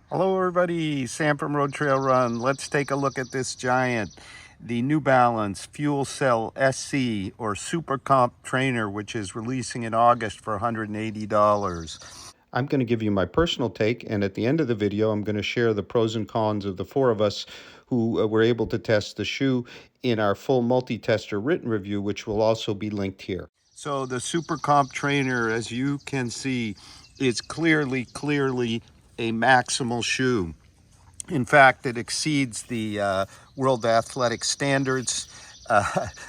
Hello everybody, Sam from RoadTrailRun. Let's take a look at this giant, the New Balance FuelCell SC or SuperComp trainer, which is releasing in August for $180. I'm going to give you my personal take, and at the end of the video, I'm going to share the pros and cons of the four of us who were able to test the shoe in our full multi-tester written review, which will also be linked here. So the SuperComp trainer, as you can see, is clearly a maximal shoe. In fact, it exceeds the World Athletic Standards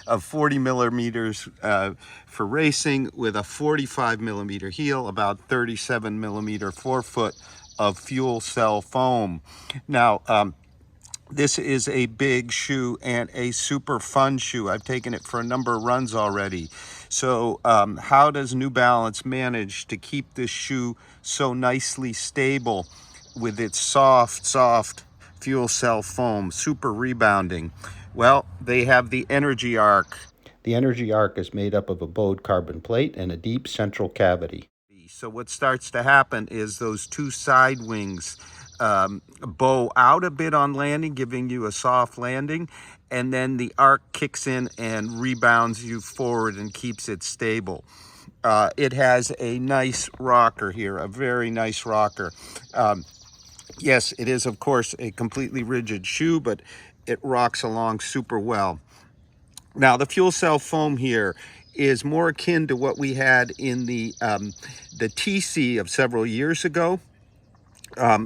of 40 millimeters for racing, with a 45 millimeter heel, about 37 millimeter forefoot of fuel cell foam. Now, this is a big shoe and a super fun shoe. I've taken it for a number of runs already. So how does New Balance manage to keep this shoe so nicely stable with its soft fuel cell foam, super rebounding? Well, they have the Energy Arc. The Energy Arc is made up of a bowed carbon plate and a deep central cavity. So what starts to happen is those two side wings bow out a bit on landing, giving you a soft landing, and then the arc kicks in and rebounds you forward and keeps it stable. It has a nice rocker here, a very nice rocker. Yes, it is of course a completely rigid shoe, but it rocks along super well. Now, the fuel cell foam here is more akin to what we had in the TC of several years ago.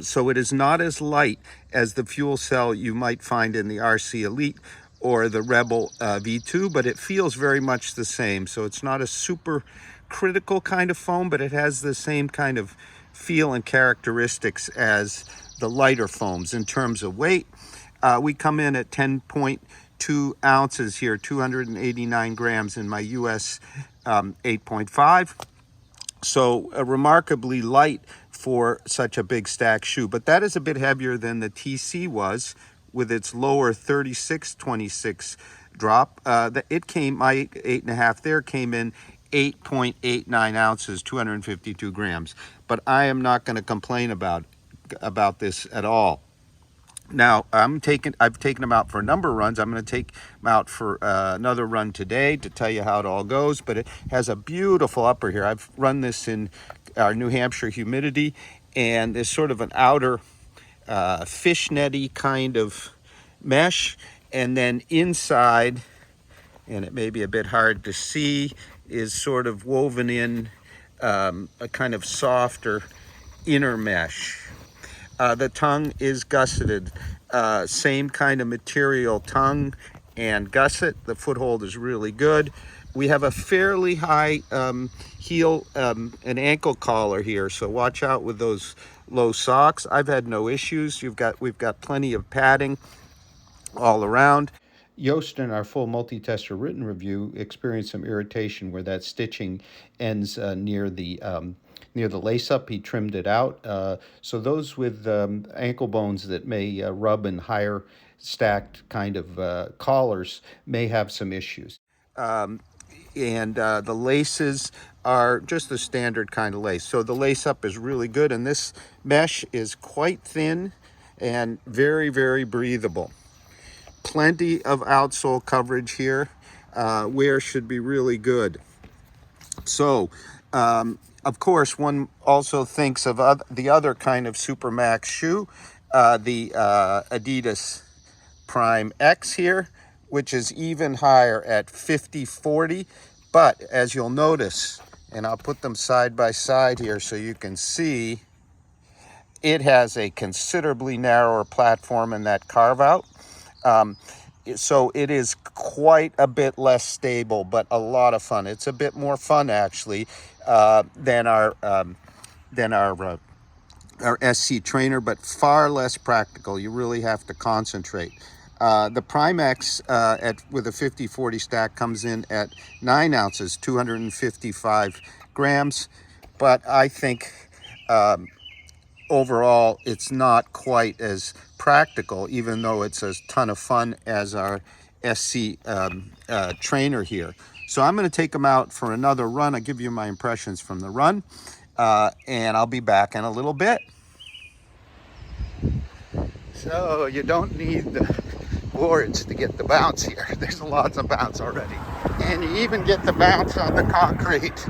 So it is not as light as the fuel cell you might find in the RC Elite or the Rebel V2, but it feels very much the same. So it's not a super critical kind of foam, but it has the same kind of feel and characteristics as the lighter foams. In terms of weight, we come in at 10.2 ounces here, 289 grams in my US 8.5. So remarkably light for such a big stack shoe, but that is a bit heavier than the TC was with its lower 36.26 drop. It came, my 8.5 there came in 8.89 ounces, 252 grams. But I am not going to complain about this at all. Now, I've taken them out for a number of runs. I'm going to take them out for another run today to tell you how it all goes. But it has a beautiful upper here. I've run this in our New Hampshire humidity, and there's sort of an outer fishnetty kind of mesh. And then inside, and it may be a bit hard to see, is sort of woven in a kind of softer inner mesh. The tongue is gusseted, same kind of material, tongue and gusset. The foothold is really good. We have a fairly high heel and ankle collar here, so watch out with those low socks. I've had no issues. We've got plenty of padding all around. Joost, in our full multi-tester written review, experienced some irritation where that stitching ends near the lace-up. He trimmed it out. So those with ankle bones that may rub in higher stacked kind of collars may have some issues. And the laces are just the standard kind of lace. So the lace-up is really good, and this mesh is quite thin and very, very breathable. Plenty of outsole coverage here. Wear should be really good. So, of course, one also thinks of the other kind of Supermax shoe, the Adidas Prime X here, which is even higher at 50/40. But as you'll notice, and I'll put them side by side here so you can see, it has a considerably narrower platform in that carve out. So it is quite a bit less stable, but a lot of fun. It's a bit more fun actually than our SC Trainer, but far less practical. You really have to concentrate. The Prime X with a 50/40 stack comes in at 9 ounces, 255 grams, but I think overall it's not quite as practical, even though it's a ton of fun as our SC Trainer here. So I'm going to take them out for another run. I'll give you my impressions from the run, and I'll be back in a little bit. So you don't need the boards to get the bounce here. There's lots of bounce already. And you even get the bounce on the concrete,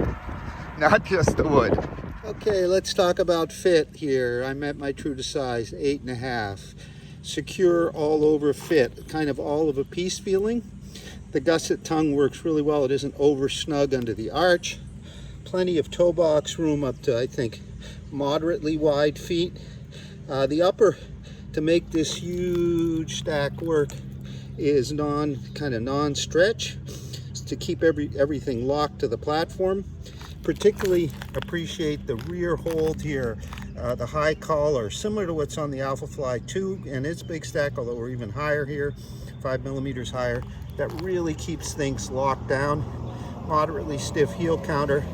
not just the wood. Okay, let's talk about fit here. I'm at my true to size, 8.5. Secure all over fit, kind of all of a piece feeling. The gusset tongue works really well. It isn't over snug under the arch. Plenty of toe box room up to, I think, moderately wide feet. The upper, to make this huge stack work, is kind of non-stretch to keep everything locked to the platform. Particularly appreciate the rear hold here, the high collar, similar to what's on the Alpha Fly 2 and its big stack, although we're even higher here, 5 millimeters higher. That really keeps things locked down. Moderately stiff heel counter.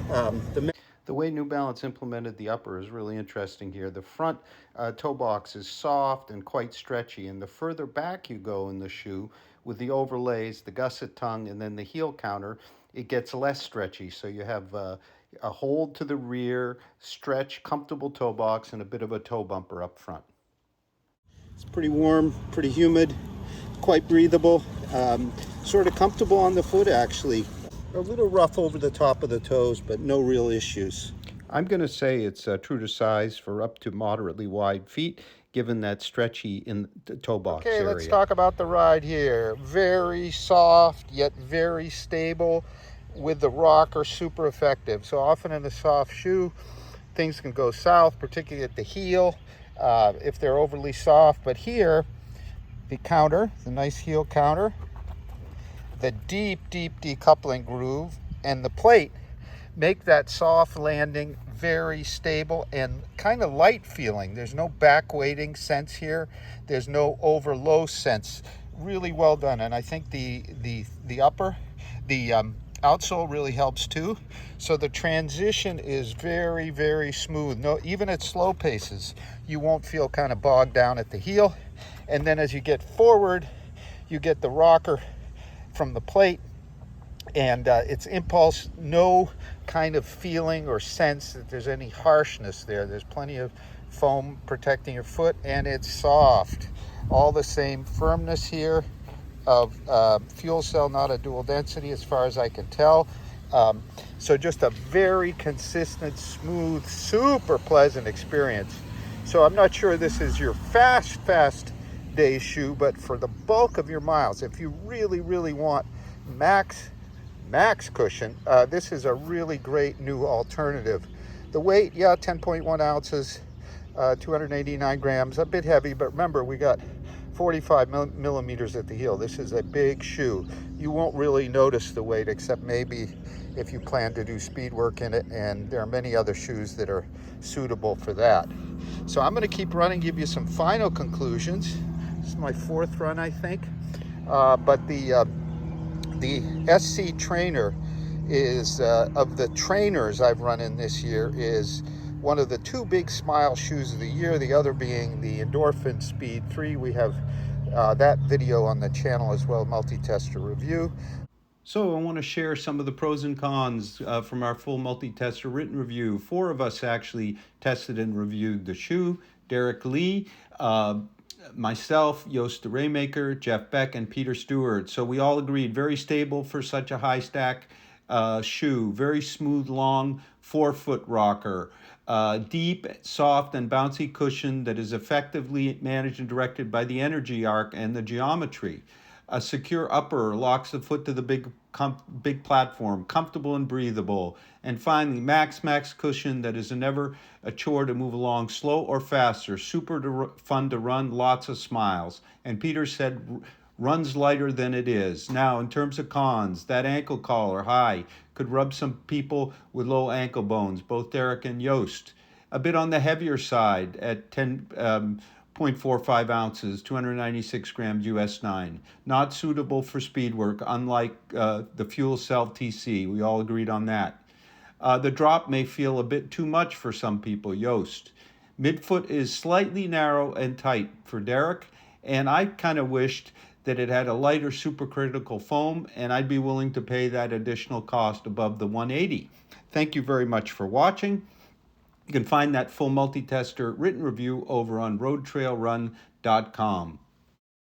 The way New Balance implemented the upper is really interesting here. The front toe box is soft and quite stretchy, and the further back you go in the shoe with the overlays, the gusset tongue, and then the heel counter, it gets less stretchy. So you have a hold to the rear, stretch, comfortable toe box, and a bit of a toe bumper up front. It's pretty warm, pretty humid, quite breathable, sort of comfortable on the foot actually. A little rough over the top of the toes, but no real issues. I'm going to say it's true to size for up to moderately wide feet, given that stretchy in the toe box area. Okay, let's talk about the ride here. Very soft, yet very stable, with the rocker super effective. So often in a soft shoe, things can go south, particularly at the heel, if they're overly soft. But here, the counter, the nice heel counter, the deep decoupling groove, and the plate make that soft landing very stable and kind of light feeling. There's no back weighting sense here. There's no over low sense. Really well done. And I think the outsole really helps too. So the transition is very smooth. No, even at slow paces, you won't feel kind of bogged down at the heel. And then as you get forward, you get the rocker from the plate, and it's impulse, no kind of feeling or sense that there's any harshness there. There's plenty of foam protecting your foot, and it's soft. All the same firmness here of fuel cell, not a dual density as far as I can tell. So just a very consistent, smooth, super pleasant experience. So I'm not sure this is your fast day shoe, but for the bulk of your miles, if you really want max cushion, this is a really great new alternative. The weight, yeah, 10.1 ounces, 289 grams, a bit heavy, but remember, we got 45 millimeters at the heel. This is a big shoe. You won't really notice the weight, except maybe if you plan to do speed work in it, and there are many other shoes that are suitable for that. So I'm going to keep running, give you some final conclusions. This is my 4th run, I think. But the SC Trainer is, of the trainers I've run in this year, is one of the 2 big smile shoes of the year, the other being the Endorphin Speed 3. We have that video on the channel as well, multi-tester review. So I want to share some of the pros and cons from our full multi-tester written review. 4 of us actually tested and reviewed the shoe. Derek Lee, myself, Joost the Raeymaeker, Jeff Beck, and Peter Stewart. So we all agreed, very stable for such a high stack shoe. Very smooth, long, 4-foot rocker. Deep, soft, and bouncy cushion that is effectively managed and directed by the energy arc and the geometry. A secure upper locks the foot to the big platform, comfortable and breathable. And finally, max cushion that is never a chore to move along, slow or faster, super fun to run, lots of smiles. And Peter said, runs lighter than it is. Now, in terms of cons, that ankle collar, high, could rub some people with low ankle bones, both Derek and Joost. A bit on the heavier side at 10.45 ounces, 296 grams US 9. Not suitable for speed work, unlike the FuelCell TC. We all agreed on that. The drop may feel a bit too much for some people, Joost. Midfoot is slightly narrow and tight for Derek, and I kind of wished that it had a lighter supercritical foam, and I'd be willing to pay that additional cost above the $180. Thank you very much for watching. You can find that full multi-tester written review over on RoadTrailRun.com.